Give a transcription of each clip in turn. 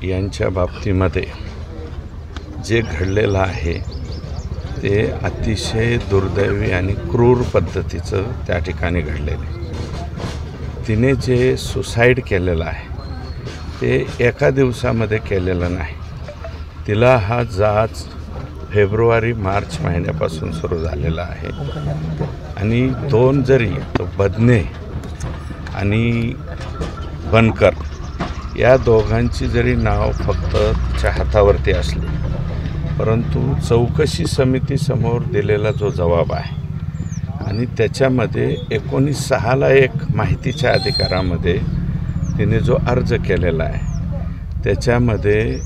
यांच्या बाबतीमध्ये जे घडलेलं आहे ते अतिशय दुर्दैवी आणि क्रूर पद्धतीचं त्या ठिकाणी घडलेलं आहे। तिने जे सुसाईड केलेलं आहे ते एका दिवसामध्ये केलेलं नाही। तिला हा जाच फेब्रुवारी-मार्च महिन्यापासून सुरू झालेला आहे आणि दोन जरी तो बदने आणि बनकर या दोघांची जरी नाव फक्त तिच्या हातावरती असली, परंतु चौकशी समितीसमोर दिलेला जो जबाब आहे आणि त्याच्यामध्ये 19/6 एक माहितीच्या अधिकारामध्ये तिने जो अर्ज केलेला आहे त्याच्यामध्ये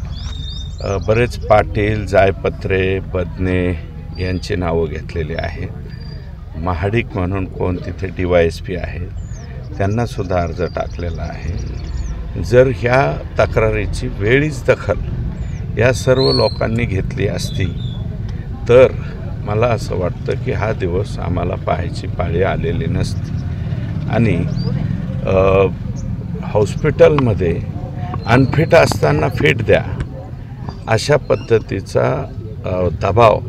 बरेच पाटील, जायपत्रे, बदने यांची नावं घेतलेली आहे। महाडिक म्हणून कोण तिथे DYSP आहेत त्यांनासुद्धा अर्ज टाकलेला आहे। जर ह्या तक्रारीची वेळीच दखल या सर्व लोकांनी घेतली असती तर मला असं वाटतं की हा दिवस आम्हाला पाहायची पाळी आलेली नसती आणि हॉस्पिटलमध्ये अनफिट असताना फिट द्या अशा पद्धतीचा दबाव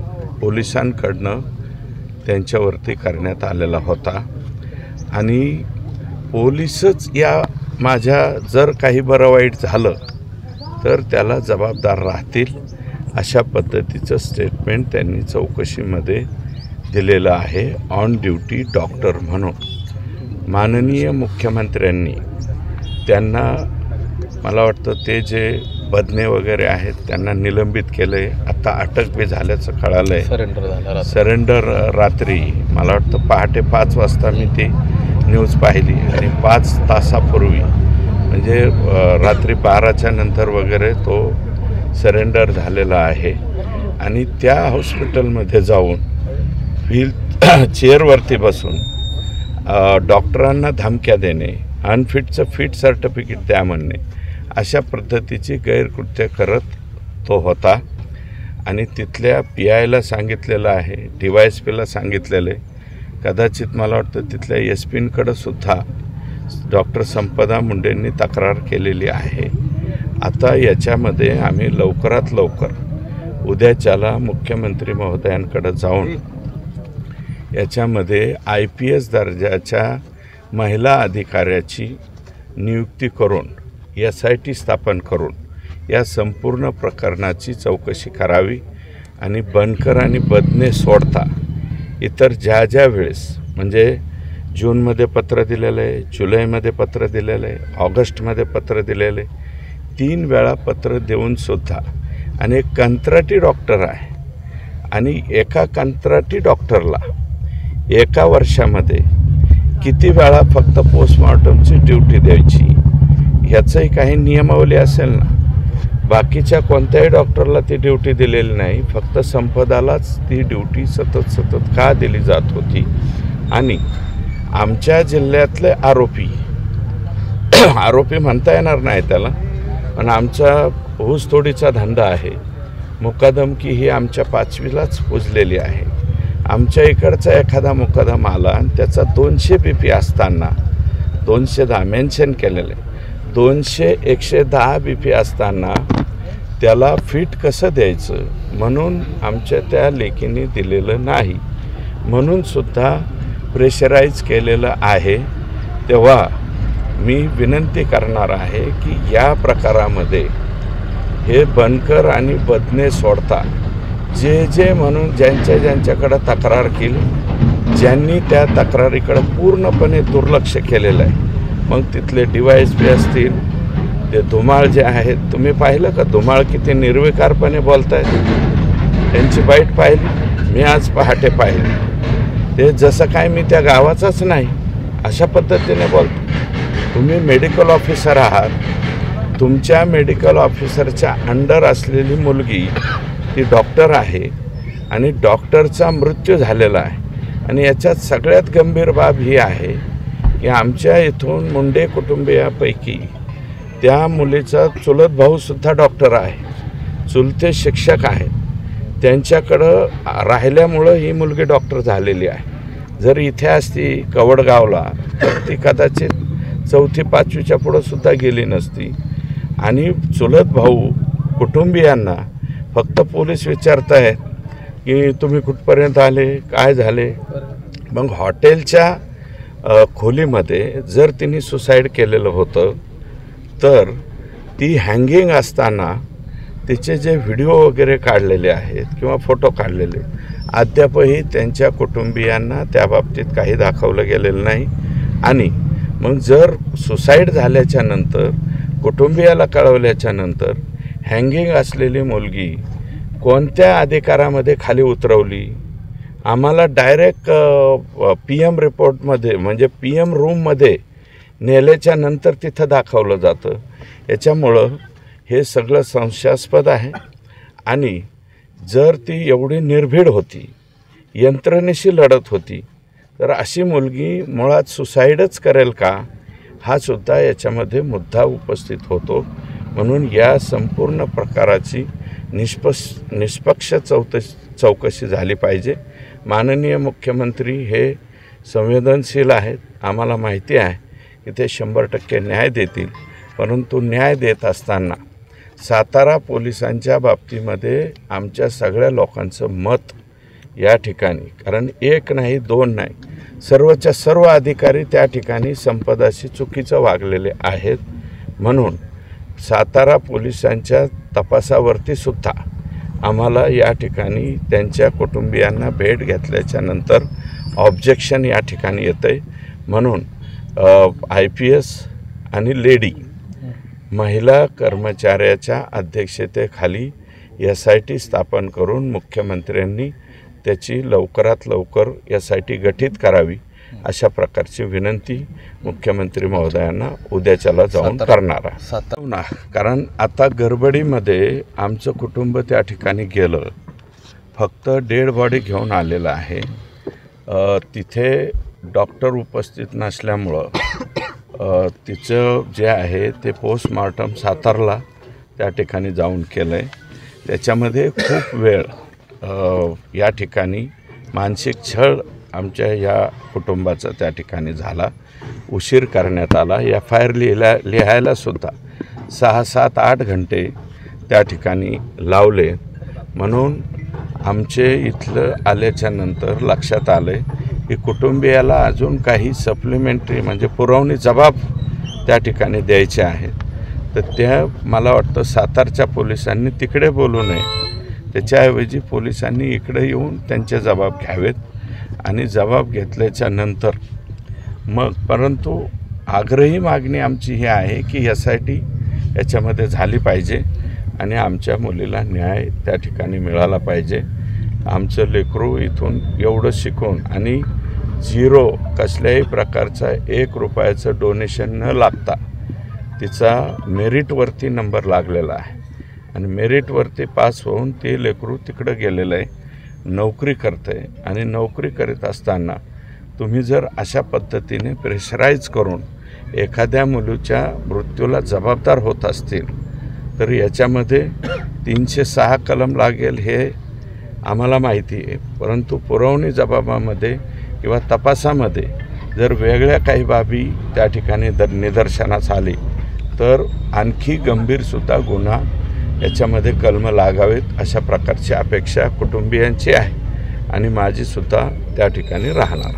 पोलिसांकडनं त्यांच्यावरती करण्यात आलेला होता आणि पोलीसच या माझ्या जर काही बरं वाईट झालं तर त्याला जबाबदार राहतील अशा पद्धतीचं स्टेटमेंट त्यांनी चौकशीमध्ये दिलेलं आहे। ऑन ड्युटी डॉक्टर म्हणून माननीय मुख्यमंत्र्यांनी त्यांना, मला वाटतं ते जे बदने वगैरे आहेत त्यांना निलंबित केलं आहे। आता अटक बी झाल्याचं कळालं आहे। सरेंडर रात्री मला वाटतं पहाटे 5 वाजता मी ती न्यूज पाहिली आणि 5 तासापूर्वी म्हणजे रात्री 12च्या नंतर वगैरे तो सरेंडर झालेला आहे आणि त्या हॉस्पिटलमध्ये जाऊन चेअरवरती बसून डॉक्टरांना धमक्या देणे, अनफिटचं फिट सर्टिफिकेट द्या म्हणणे अशा पद्धतीची गैरकृत्य करत तो होता आणि तिथल्या PIला सांगितलेलं आहे, DYSPला सांगितलेलं आहे, कदाचित मला वाटतं तिथल्या SP सुद्धा डॉक्टर संपदा मुंडेंनी तक्रार केलेली आहे। आता याच्यामध्ये आम्ही लवकरात लवकर उद्याच्याला मुख्यमंत्री महोदयांकडे जाऊन याच्यामध्ये IPS दर्जाच्या महिला अधिकाऱ्याची नियुक्ती करून SIT स्थापन करून या संपूर्ण प्रकरणाची चौकशी करावी आणि बनकर आणि बदने सोडता इतर ज्या ज्या वेळेस म्हणजे जूनमध्ये पत्र दिलेलं आहे, जुलैमध्ये पत्र दिलेलं आहे, ऑगस्टमध्ये पत्र दिलेलं आहे, 3 वेळा पत्र देऊनसुद्धा आणि एक कंत्राटी डॉक्टर आहे आणि एका कंत्राटी डॉक्टरला एका वर्षामध्ये किती वेळा फक्त पोस्टमॉर्टमची ड्युटी द्यायची ह्याचंही काही नियमावली असेल ना। बाकीच्या कोणत्याही डॉक्टरला ती ड्युटी दिलेली नाही, फक्त संपदालाच ती ड्युटी सतत का दिली जात होती। आणि आमच्या जिल्ह्यातले आरोपी म्हणता येणार नाही त्याला, पण आमचा ऊसतोडीचा धंदा आहे, मुकादमकी ही आमच्या 5वीलाच पुजलेली आहे। आमच्या इकडचा एखादा मुकादम आला आणि त्याचा 200 BP असताना 210 मेन्शन केलेलं आहे, 200-110 BP असताना त्याला फिट कसं द्यायचं म्हणून आमच्या त्या लेखीने दिलेलं नाही, म्हणून सुद्धा प्रेशराईज केलेलं आहे। तेव्हा मी विनंती करणार आहे की या प्रकारामध्ये हे बनकर आणि बदने सोडता जे म्हणून ज्यांच्याकडे तक्रार केली, ज्यांनी त्या तक्रारीकडे पूर्णपणे दुर्लक्ष केलेलं आहे, मग तिथले DYSP असतील, ते धुमाळ जे आहेत, तुम्ही पाहिलं का धुमाळ किती निर्विकारपणे बोलत आहेत, त्यांची बाईट पाहिली मी आज पहाटे पाहिली, ते जसं काय मी त्या गावाचाच नाही अशा पद्धतीने बोलतो। तुम्ही मेडिकल ऑफिसर आहात, तुमच्या मेडिकल ऑफिसरच्या अंडर असलेली मुलगी ती डॉक्टर आहे आणि डॉक्टरचा मृत्यू झालेला आहे आणि याच्यात सगळ्यात गंभीर बाब ही आहे की आमच्या इथून मुंडे कुटुंबियापैकी त्या मुलीचा चुलत भाऊसुद्धा डॉक्टर आहे, चुलते शिक्षक आहेत, त्यांच्याकडं राहिल्यामुळं ही मुलगी डॉक्टर झालेली आहे। जर इथे असती कवडगावला तर ती कदाचित 4थी 5वीच्या पुढं सुद्धा गेली नसती। आणि चुलत भाऊ कुटुंबियांना फक्त पोलीस विचारतायत की तुम्ही कुठपर्यंत आले, काय झाले. मग हॉटेलच्या खोलीमध्ये जर तिने सुसाईड केलेलं होतं तर ती हँगिंग असताना तिचे जे व्हिडिओ वगैरे काढलेले आहेत किंवा फोटो काढलेले अद्यापही त्यांच्या कुटुंबियांना त्या बाबतीत काही दाखवलं गेलेलं नाही. आणि मग जर सुसाईड झाल्याच्या नंतर कुटुंबियाला कळवल्याच्या नंतर हँगिंग असलेली मुलगी कोणत्या अधिकारामध्ये खाली उतरवली, आम्हाला डायरेक्ट PM रिपोर्टमध्ये म्हणजे PM रूममध्ये नेल्याच्या नंतर तिथं दाखवलं जातं. याच्यामुळं हे सगळं संशयास्पद आहे. आणि जर ती एवढी निर्भीड होती, यंत्रणेशी लढत होती, तर अशी मुलगी मुळात सुसाईडच करेल का, हा सुद्धा याच्यामध्ये मुद्दा उपस्थित होतो. म्हणून या संपूर्ण प्रकाराची निष्पक्ष चौकशी झाली पाहिजे. माननीय मुख्यमंत्री हे संवेदनशील आहेत. आम्हाला माहिती आहे की ते 100% न्याय देतील. परंतु न्याय देत असताना सातारा पोलिसांच्या बाबतीमध्ये आमच्या सगळ्या लोकांचं मत या ठिकाणी, कारण एक नाही दोन नाही, सर्वच्या सर्व अधिकारी त्या ठिकाणी संपदाशी चुकीचं वागलेले आहेत. म्हणून सातारा पोलिसांच्या तपासावरती सुद्धा आम्हाला या ठिकाणी त्यांच्या कुटुंबियांना भेट घेतल्याच्या नंतर ऑब्जेक्शन या ठिकाणी येतं आहे. म्हणून IPS आणि लेडी महिला कर्मचाऱ्याच्या अध्यक्षतेखाली SIT स्थापन करून मुख्यमंत्र्यांनी त्याची लवकरात लवकर SIT गठीत करावी अशा प्रकारची विनंती मुख्यमंत्री महोदयांना उद्याच्याला जाऊन करणार आहे. कारण आता गडबडीमध्ये आमचं कुटुंब त्या ठिकाणी गेलं, फक्त डेड बॉडी घेऊन आलेलं आहे. तिथे डॉक्टर उपस्थित नसल्यामुळं तिचं जे आहे ते पोस्टमॉर्टम सातारला त्या ठिकाणी जाऊन केलं आहे. त्याच्यामध्ये खूप वेळ या ठिकाणी मानसिक छळ आमच्या या कुटुंबाचा त्या ठिकाणी झाला, उशीर करण्यात आला. FIR लिहायलासुद्धा 6, 7, 8 घंटे त्या ठिकाणी लावले. म्हणून आमचे इथलं आल्याच्या नंतर लक्षात आलं की कुटुंबियाला अजून काही सप्लिमेंटरी म्हणजे पुरवणी जबाब त्या ठिकाणी द्यायचे आहेत. तर त्या मला वाटतं सातारच्या पोलिसांनी तिकडे बोलू नये, त्याच्याऐवजी पोलिसांनी इकडे येऊन त्यांचे जबाब घ्यावेत. आणि जबाब घेतल्याच्या नंतर मग, परंतु आग्रही मागणी आमची ही आहे की SIT याच्यामध्ये झाली पाहिजे आणि आमच्या मुलीला न्याय त्या ठिकाणी मिळाला पाहिजे. आमचं लेकरू इथून एवढं शिकून आणि झिरो कसल्याही प्रकारचा 1 रुपयाचं डोनेशन न लागता तिचा मेरिटवरती नंबर लागलेला आहे आणि मेरिटवरती पास होऊन ते लेकरू तिकडं गेलेलं आहे, नोकरी करतं आहे. आणि नोकरी करीत असताना तुम्ही जर अशा पद्धतीने प्रेशराईज करून एखाद्या मुलीच्या मृत्यूला जबाबदार होत असतील तर याच्यामध्ये 306 कलम लागेल हे आम्हाला माहिती आहे. परंतु पुरवणी जबाबामध्ये किंवा तपासामध्ये जर वेगळ्या काही बाबी त्या ठिकाणी निदर्शनास आली तर आणखी गंभीरसुद्धा गुन्हा याच्यामध्ये कलम लागावेत अशा प्रकारची अपेक्षा कुटुंबियांची आहे आणि माझीसुद्धा त्या ठिकाणी राहणार.